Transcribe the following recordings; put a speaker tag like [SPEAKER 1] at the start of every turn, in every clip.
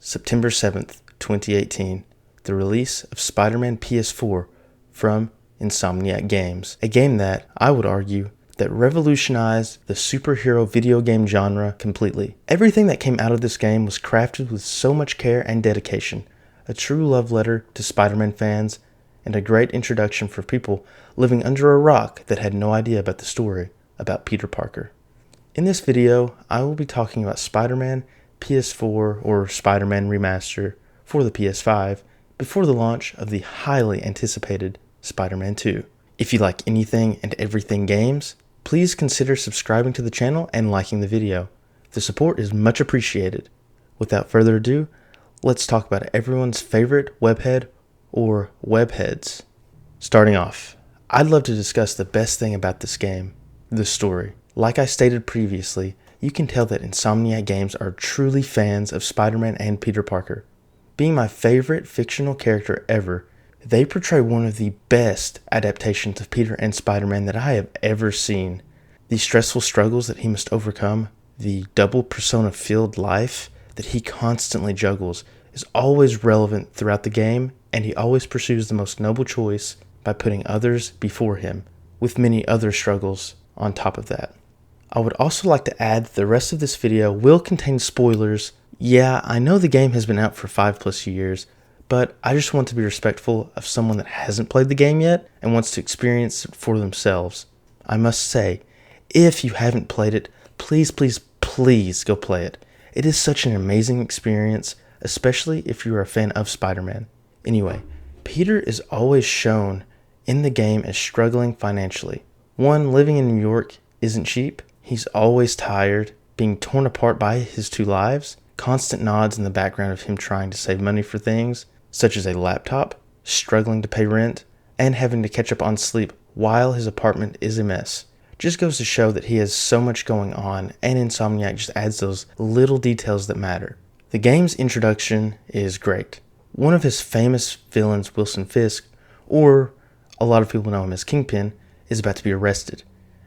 [SPEAKER 1] September 7th, 2018, the release of Spider-Man PS4 from Insomniac Games, a game that, I would argue, that revolutionized the superhero video game genre completely. Everything that came out of this game was crafted with so much care and dedication, a true love letter to Spider-Man fans, and a great introduction for people living under a rock that had no idea about the story about Peter Parker. In this video, I will be talking about Spider-Man PS4 or Spider-Man Remastered for the PS5 before the launch of the highly anticipated Spider-Man 2. If you like anything and everything games, please consider subscribing to the channel and liking the video. The support is much appreciated. Without further ado, let's talk about everyone's favorite webhead or webheads. Starting off, I'd love to discuss the best thing about this game, the story. Like I stated previously, you can tell that Insomniac Games are truly fans of Spider-Man and Peter Parker. Being my favorite fictional character ever, they portray one of the best adaptations of Peter and Spider-Man that I have ever seen. The stressful struggles that he must overcome, the double persona-filled life that he constantly juggles, is always relevant throughout the game, and he always pursues the most noble choice by putting others before him, with many other struggles on top of that. I would also like to add that the rest of this video will contain spoilers. Yeah, I know the game has been out for 5+ years, but I just want to be respectful of someone that hasn't played the game yet and wants to experience it for themselves. I must say, if you haven't played it, please go play it. It is such an amazing experience, especially if you are a fan of Spider-Man. Anyway, Peter is always shown in the game as struggling financially. One, living in New York isn't cheap. He's always tired, being torn apart by his two lives, constant nods in the background of him trying to save money for things, such as a laptop, struggling to pay rent, and having to catch up on sleep while his apartment is a mess. Just goes to show that he has so much going on, and Insomniac just adds those little details that matter. The game's introduction is great. One of his famous villains, Wilson Fisk, or a lot of people know him as Kingpin, is about to be arrested.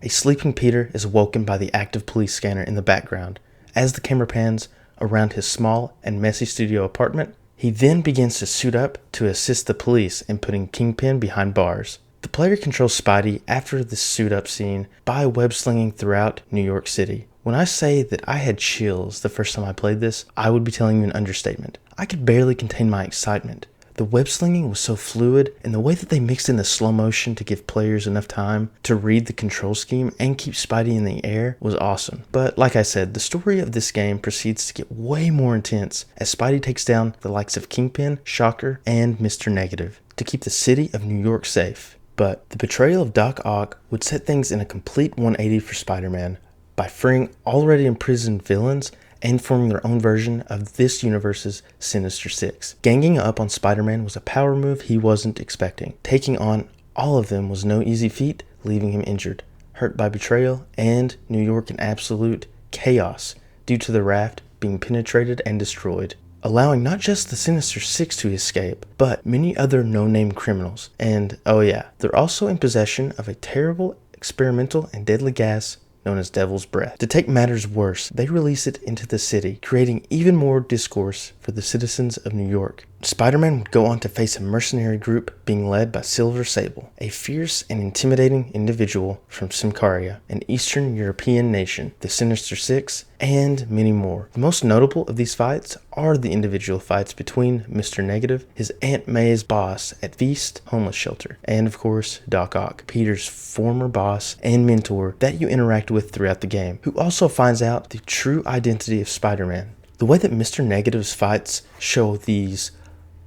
[SPEAKER 1] A sleeping Peter is woken by the active police scanner in the background. As the camera pans around his small and messy studio apartment, he then begins to suit up to assist the police in putting Kingpin behind bars. The player controls Spidey after the suit-up scene by web-slinging throughout New York City. When I say that I had chills the first time I played this, I would be telling you an understatement. I could barely contain my excitement. The web-slinging was so fluid, and the way that they mixed in the slow motion to give players enough time to read the control scheme and keep Spidey in the air was awesome. But like I said, the story of this game proceeds to get way more intense as Spidey takes down the likes of Kingpin, Shocker, and Mr. Negative to keep the city of New York safe. But the betrayal of Doc Ock would set things in a complete 180 for Spider-Man by freeing already imprisoned villains and forming their own version of this universe's Sinister Six. Ganging up on Spider-Man was a power move he wasn't expecting. Taking on all of them was no easy feat, leaving him injured, hurt by betrayal, and New York in absolute chaos due to the raft being penetrated and destroyed, allowing not just the Sinister Six to escape, but many other no-name criminals. And oh yeah, they're also in possession of a terrible experimental and deadly gas known as Devil's Breath. To take matters worse, they release it into the city, creating even more discourse for the citizens of New York. Spider-Man would go on to face a mercenary group being led by Silver Sable, a fierce and intimidating individual from Symkaria, an Eastern European nation, the Sinister Six, and many more. The most notable of these fights are the individual fights between Mr. Negative, his Aunt May's boss at Feast Homeless Shelter, and of course Doc Ock, Peter's former boss and mentor that you interact with throughout the game, who also finds out the true identity of Spider-Man. The way that Mr. Negative's fights show these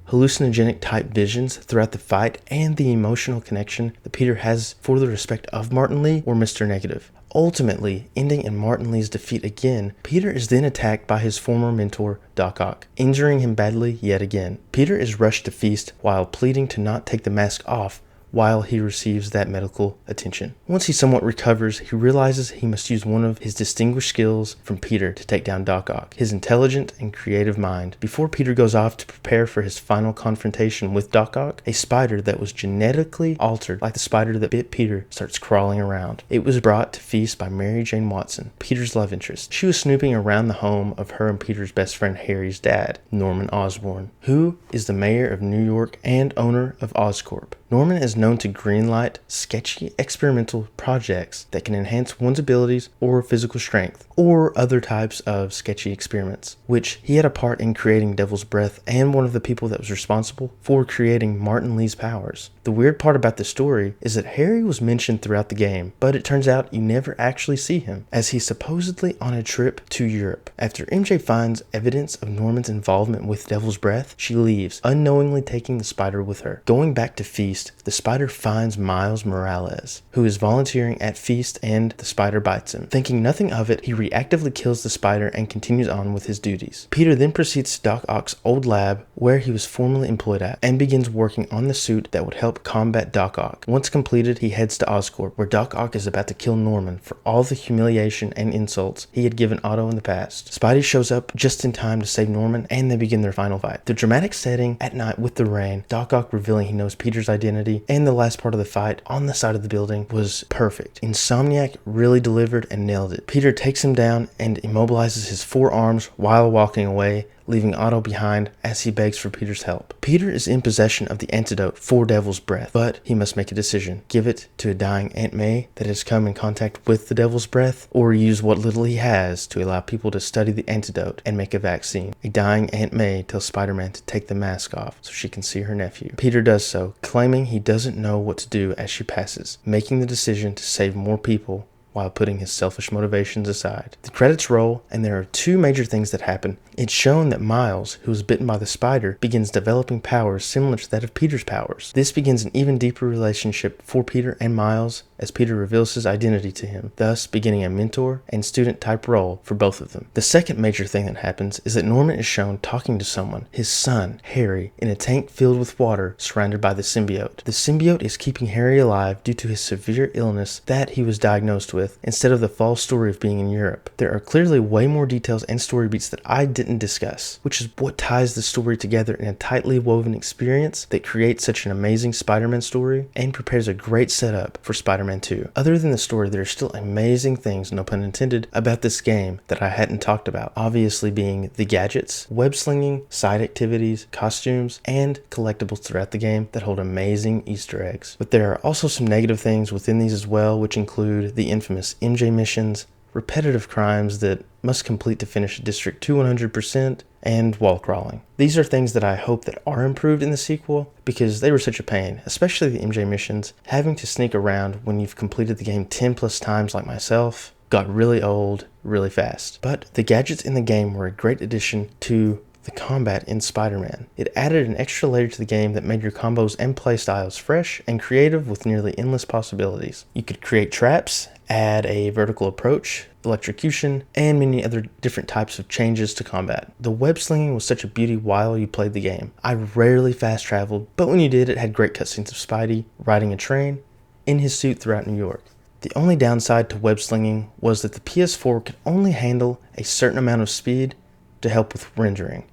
[SPEAKER 1] hallucinogenic type visions throughout the fight and the emotional connection that Peter has for the respect of Martin Lee or Mr. Negative. Ultimately, ending in Martin Lee's defeat again, Peter is then attacked by his former mentor, Doc Ock, injuring him badly yet again. Peter is rushed to Feast while pleading to not take the mask off while he receives that medical attention. Once he somewhat recovers, he realizes he must use one of his distinguished skills from Peter to take down Doc Ock, his intelligent and creative mind. Before Peter goes off to prepare for his final confrontation with Doc Ock, a spider that was genetically altered like the spider that bit Peter starts crawling around. It was brought to feast by Mary Jane Watson, Peter's love interest. She was snooping around the home of her and Peter's best friend Harry's dad, Norman Osborn, who is the mayor of New York and owner of Oscorp. Norman is known to greenlight sketchy experimental projects that can enhance one's abilities or physical strength, or other types of sketchy experiments, which he had a part in creating Devil's Breath and one of the people that was responsible for creating Martin Lee's powers. The weird part about the story is that Harry was mentioned throughout the game, but it turns out you never actually see him, as he's supposedly on a trip to Europe. After MJ finds evidence of Norman's involvement with Devil's Breath, she leaves, unknowingly taking the spider with her. Going back to Feast, the spider finds Miles Morales, who is volunteering at Feast, and the spider bites him. Thinking nothing of it, he reactively kills the spider and continues on with his duties. Peter then proceeds to Doc Ock's old lab, where he was formerly employed at, and begins working on the suit that would help combat Doc Ock. Once completed, he heads to Oscorp, where Doc Ock is about to kill Norman for all the humiliation and insults he had given Otto in the past. Spidey shows up just in time to save Norman, and they begin their final fight. The dramatic setting at night with the rain, Doc Ock revealing he knows Peter's identity, and the last part of the fight on the side of the building was perfect. Insomniac really delivered and nailed it. Peter takes him down and immobilizes his forearms while walking away, leaving Otto behind as he begs for Peter's help. Peter is in possession of the antidote for Devil's Breath, but he must make a decision. Give it to a dying Aunt May that has come in contact with the Devil's Breath, or use what little he has to allow people to study the antidote and make a vaccine. A dying Aunt May tells Spider-Man to take the mask off so she can see her nephew. Peter does so, claiming he doesn't know what to do as she passes, making the decision to save more people while putting his selfish motivations aside. The credits roll, and there are two major things that happen. It's shown that Miles, who was bitten by the spider, begins developing powers similar to that of Peter's powers. This begins an even deeper relationship for Peter and Miles as Peter reveals his identity to him, thus beginning a mentor and student type role for both of them. The second major thing that happens is that Norman is shown talking to someone, his son, Harry, in a tank filled with water surrounded by the symbiote. The symbiote is keeping Harry alive due to his severe illness that he was diagnosed with, instead of the false story of being in Europe. There are clearly way more details and story beats that I didn't discuss, which is what ties the story together in a tightly woven experience that creates such an amazing Spider-Man story and prepares a great setup for Spider-Man 2. Other than the story, there are still amazing things, no pun intended, about this game that I hadn't talked about, obviously being the gadgets, web slinging, side activities, costumes, and collectibles throughout the game that hold amazing Easter eggs. But there are also some negative things within these as well, which include the infamous MJ missions, repetitive crimes that must complete to finish District 2 100%, and wall crawling. These are things that I hope that are improved in the sequel, because they were such a pain, especially the MJ missions. Having to sneak around when you've completed the game 10 plus times like myself got really old really fast. But the gadgets in the game were a great addition to the combat in Spider-Man. It added an extra layer to the game that made your combos and playstyles fresh and creative with nearly endless possibilities. You could create traps, add a vertical approach, electrocution, and many other different types of changes to combat. The web slinging was such a beauty while you played the game. I rarely fast traveled, but when you did, it had great cutscenes of Spidey riding a train in his suit throughout New York. The only downside to web slinging was that the PS4 could only handle a certain amount of speed to help with rendering.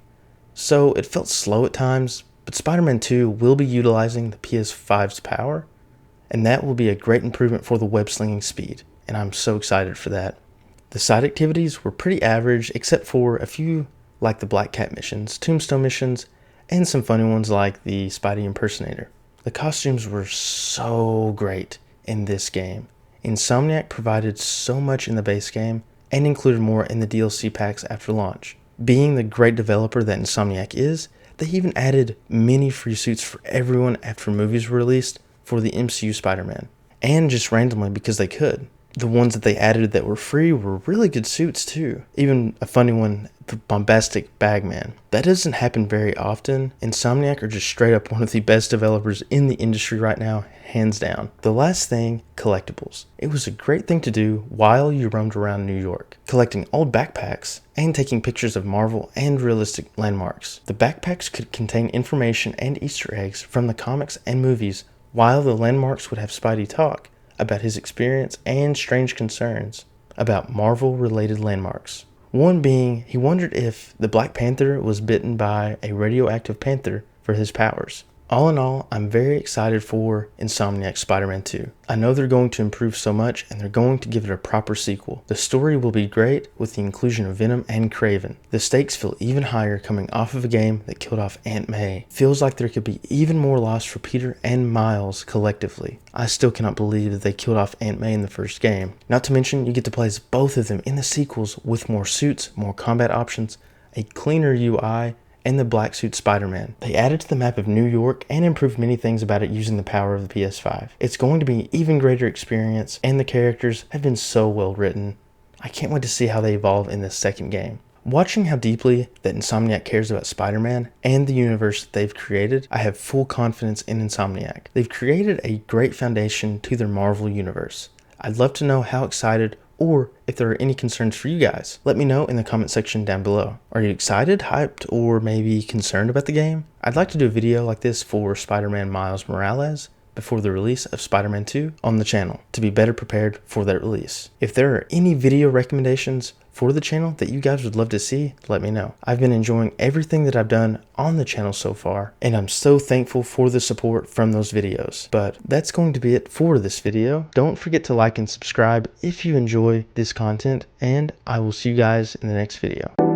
[SPEAKER 1] So it felt slow at times, but Spider-Man 2 will be utilizing the PS5's power, and that will be a great improvement for the web slinging speed, and I'm so excited for that. The side activities were pretty average, except for a few like the Black Cat missions, Tombstone missions, and some funny ones like the Spidey impersonator. The costumes were so great in this game. Insomniac provided so much in the base game, and included more in the DLC packs after launch. Being the great developer that Insomniac is, they even added many free suits for everyone after movies were released for the MCU Spider-Man, and just randomly because they could. The ones that they added that were free were really good suits too. Even a funny one, the Bombastic Bagman. That doesn't happen very often. Insomniac are just straight up one of the best developers in the industry right now, hands down. The last thing, collectibles. It was a great thing to do while you roamed around New York, collecting old backpacks and taking pictures of Marvel and realistic landmarks. The backpacks could contain information and Easter eggs from the comics and movies while the landmarks would have Spidey talk about his experience and strange concerns about Marvel-related landmarks. One being, he wondered if the Black Panther was bitten by a radioactive panther for his powers. All in all, I'm very excited for Insomniac's Spider-Man 2. I know they're going to improve so much, and they're going to give it a proper sequel. The story will be great with the inclusion of Venom and Kraven. The stakes feel even higher coming off of a game that killed off Aunt May. Feels like there could be even more loss for Peter and Miles collectively. I still cannot believe that they killed off Aunt May in the first game. Not to mention, you get to play as both of them in the sequels with more suits, more combat options, a cleaner UI, and the black suit Spider-Man. They added to the map of New York and improved many things about it using the power of the PS5. It's going to be an even greater experience, and the characters have been so well written. I can't wait to see how they evolve in this second game. Watching how deeply that Insomniac cares about Spider-Man and the universe that they've created, I have full confidence in Insomniac. They've created a great foundation to their Marvel universe. I'd love to know how excited or if there are any concerns for you guys. Let me know in the comment section down below. Are you excited, hyped, or maybe concerned about the game? I'd like to do a video like this for Spider-Man Miles Morales before the release of Spider-Man 2 on the channel to be better prepared for that release. If there are any video recommendations for the channel that you guys would love to see, let me know. I've been enjoying everything that I've done on the channel so far, and I'm so thankful for the support from those videos. But that's going to be it for this video. Don't forget to like and subscribe if you enjoy this content, and I will see you guys in the next video.